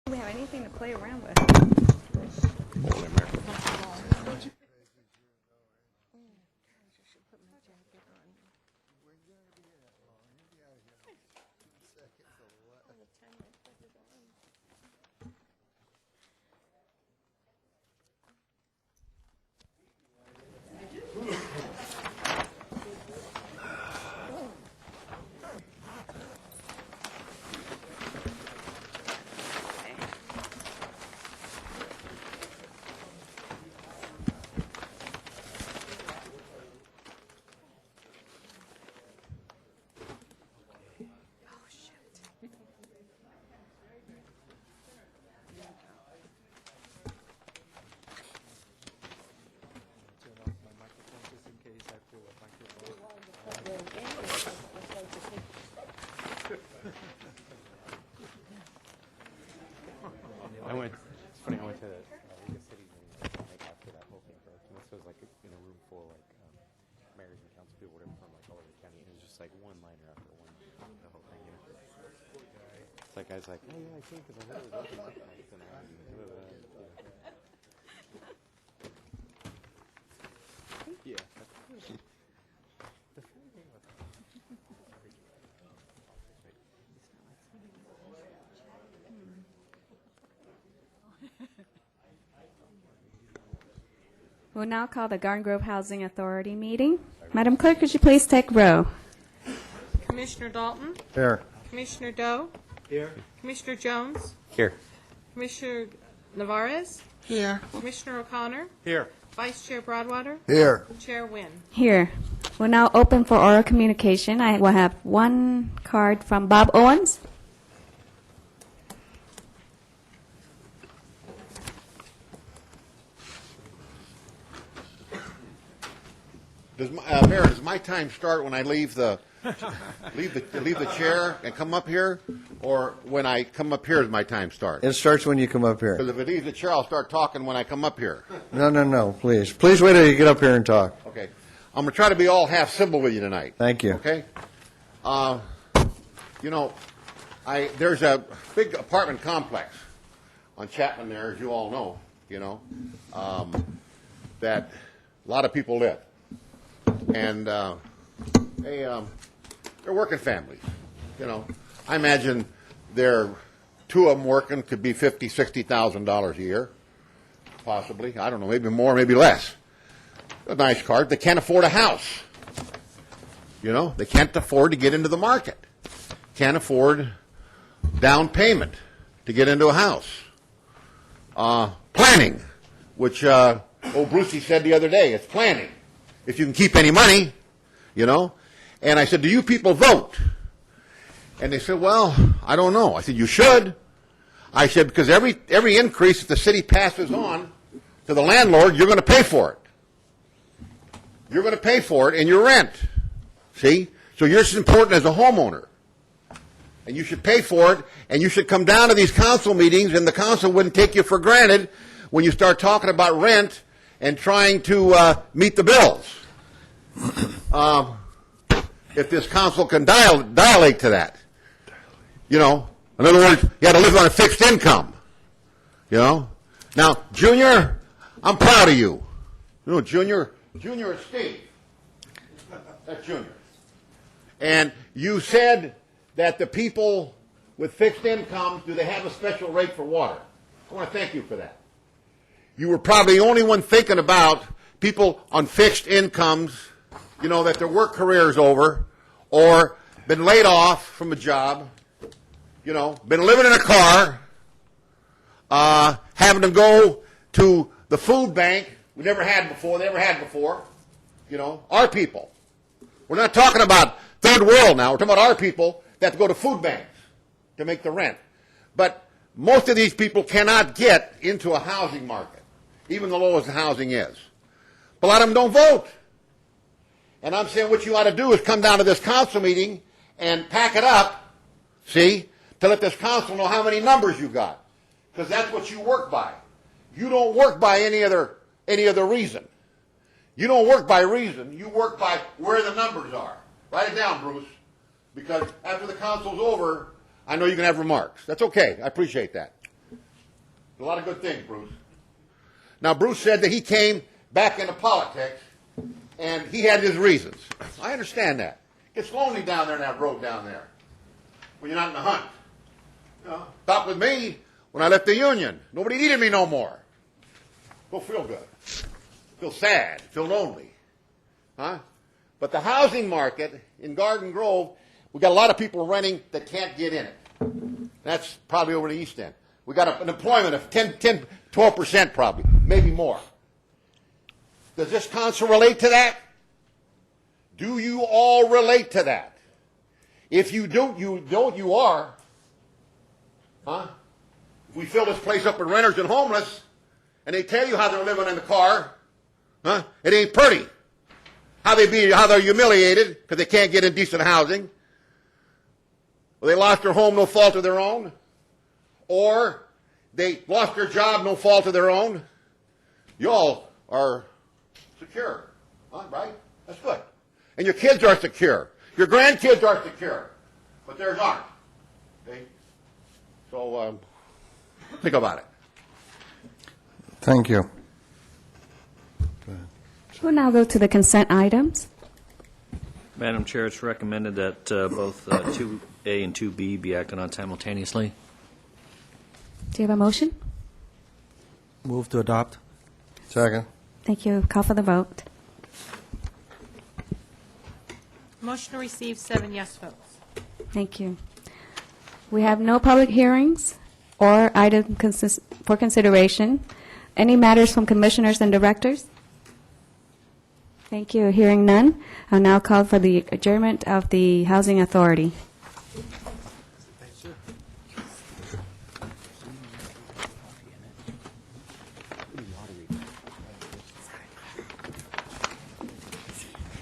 We have anything to play around with. Holy America. It's funny, I went to League of Cities meeting like after that whole thing broke. And this was like in a room full of mayors and council people, whatever, from like all over the county. And it was just like one liner after one, the whole thing, you know. It's like, guys like, oh yeah, I came because I heard it was open mic night tonight. Yeah. The funny thing with We'll now call the Garden Grove Housing Authority meeting. Madam Clerk, could you please take row? Commissioner Dalton? Here. Commissioner Doe? Here. Commissioner Jones? Here. Commissioner Navarez? Here. Commissioner O'Connor? Here. Vice Chair Broadwater? Here. Chair Wynn. Here. We'll now open for oral communication. I will have one card from Bob Owens. Mayor, does my time start when I leave the leave the chair and come up here, or when I come up here does my time start? It starts when you come up here. Because if it leaves the chair, I'll start talking when I come up here. No, please. Please wait till you get up here and talk. Okay, I'm gonna try to be all half civil with you tonight. Thank you. Okay. You know, there's a big apartment complex on Chapman there, as you all know. You know, that a lot of people live. And they're working families, you know. I imagine two of them working could be $50,000, $60,000 a year, possibly. I don't know, maybe more, maybe less. A nice card. They can't afford a house. You know, they can't afford to get into the market. Can't afford down payment to get into a house. Planning, which Brucey said the other day. It's planning. If you can keep any money, you know. And I said, do you people vote? And they said, well, I don't know. I said, you should. I said, because every increase that the city passes on to the landlord, you're going to pay for it. You're going to pay for it in your rent. See? So you're as important as a homeowner. And you should pay for it, and you should come down to these council meetings, and the council wouldn't take you for granted when you start talking about rent and trying to meet the bills. If this council can dilate to that. You know, in other words, you had to live on a fixed income. You know? Now, Junior, I'm proud of you. You know, Junior is Steve. That's Junior. And you said that the people with fixed incomes, do they have a special rate for water? I want to thank you for that. You were probably the only one thinking about people on fixed incomes, you know, that their work career is over, or been laid off from a job, you know, been living in a car, having to go to the food bank we never had before, you know, our people. We're not talking about third world now. We're talking about our people that have to go to food banks to make the rent. But most of these people cannot get into a housing market, even the lowest the housing is. But a lot of them don't vote. And I'm saying what you ought to do is come down to this council meeting and pack it up, see, to let this council know how many numbers you got. Because that's what you work by. You don't work by any other reason. You don't work by reason. You work by where the numbers are. Write it down, Bruce. Because after the council's over, I know you can have remarks. That's okay. I appreciate that. A lot of good things, Bruce. Now, Bruce said that he came back into politics, and he had his reasons. I understand that. It's lonely down there in that road down there when you're not in the hunt. You know, stopped with me when I left the Union. Nobody needed me no more. Don't feel good. Feel sad. Feel lonely. Huh? But the housing market in Garden Grove, we got a lot of people renting that can't get in it. That's probably over the East End. We got an employment of 12% probably, maybe more. Does this council relate to that? Do you all relate to that? If you don't, you are. Huh? If we fill this place up with renters and homeless, and they tell you how they're living in the car, huh? It ain't pretty. How they're humiliated because they can't get in decent housing. Well, they lost their home, no fault of their own. Or they lost their job, no fault of their own. Y'all are secure, huh? Right? That's good. And your kids are secure. Your grandkids are secure. But theirs aren't. Okay? So, think about it. Thank you. We'll now go to the consent items. Madam Chair, it's recommended that both 2A and 2B be acted on simultaneously. Do you have a motion? Move to adopt. Second. Thank you. Call for the vote. Motion received, 7 yes votes. Thank you. We have no public hearings or item for consideration. Any matters from commissioners and directors? Thank you. Hearing none, I'll now call for the adjournment of the Housing Authority.